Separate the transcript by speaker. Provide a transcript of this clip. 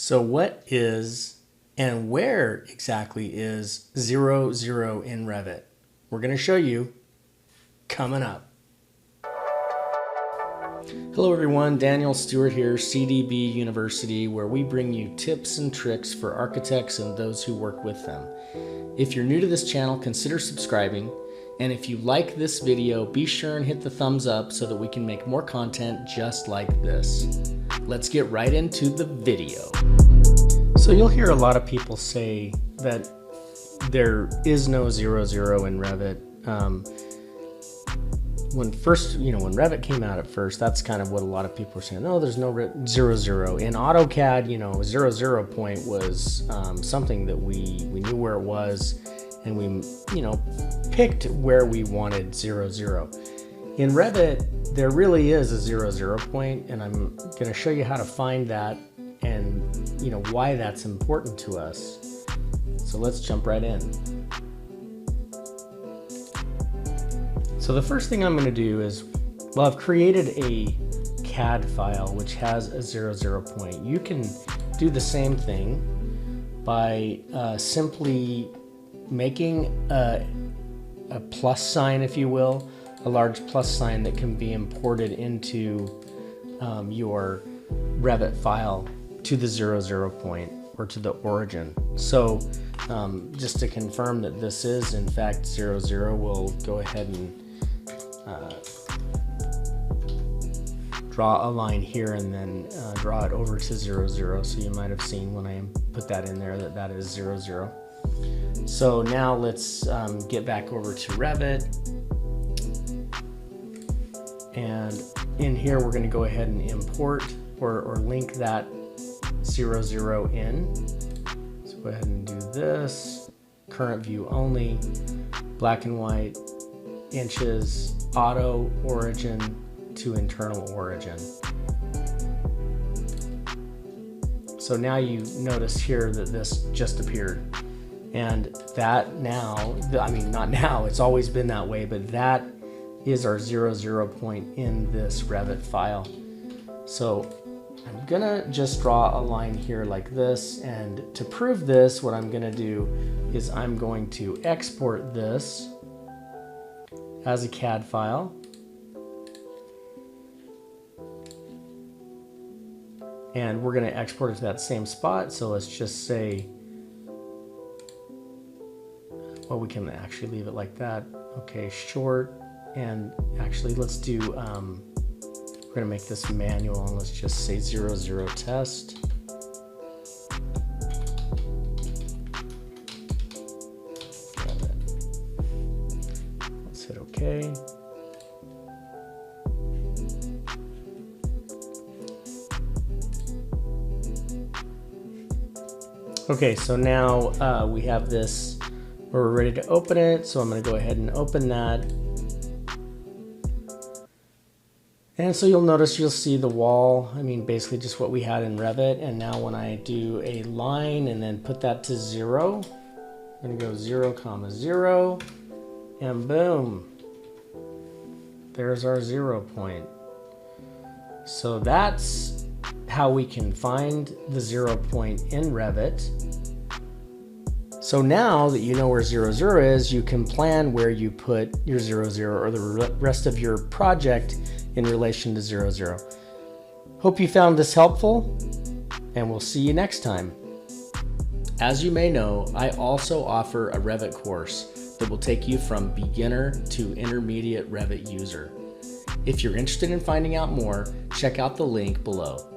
Speaker 1: So what is and where exactly is 0, 0 in Revit? We're going to show you coming up. Hello everyone, Daniel Stewart here, CDB-University, where we bring you tips and tricks for architects and those who work with them. If you're new to this channel, consider subscribing. And if you like this video, be sure and hit the thumbs up so that we can make more content just like this. Let's get right into the video. So you'll hear a lot of people say that there is no 0, 0 in Revit. When Revit came out at first, that's kind of what a lot of people were saying. No, there's no 0, 0. In AutoCAD, 0, 0 point was something that we knew where it was, and we, picked where we wanted 0, 0. In Revit, there really is a 0, 0 point, and I'm going to show you how to find that and why that's important to us. So let's jump right in. So the first thing I'm going to do is, I've created a CAD file which has a 0, 0 point. You can do the same thing by simply making a plus sign, if you will, a large plus sign that can be imported into your Revit file to the 0, 0 point or to the origin. So just to confirm that this is in fact 0, 0, we'll go ahead and draw a line here and then draw it over to 0, 0. So you might have seen when I put that in there that is 0, 0. So now let's get back over to Revit, and in here we're going to go ahead and import or link that 0, 0 in. So go ahead and do this, current view only, black and white, inches, auto origin to internal origin. So now you notice here that this just appeared. And that now, not now, it's always been that way, but that is our 0, 0 point in this Revit file. So I'm gonna just draw a line here like this, and to prove this, what I'm gonna do is I'm going to export this as a CAD file. And we're gonna export it to that same spot, so let's just say, we can actually leave it like that. Okay, short, and actually let's do, we're gonna make this manual, and let's just say 0, 0 test. Let's hit OK. Okay, so now we have this where we're ready to open it. So I'm going to go ahead and open that. And so you'll see the wall, basically just what we had in Revit. And now when I do a line and then put that to 0, I'm going to go 0, 0, and boom, there's our 0 point. So that's how we can find the 0 point in Revit. So now that you know where 0, 0 is, you can plan where you put your 0, 0 or the rest of your project in relation to 0, 0. Hope you found this helpful, and we'll see you next time. As you may know, I also offer a Revit course that will take you from beginner to intermediate Revit user. If you're interested in finding out more, check out the link below.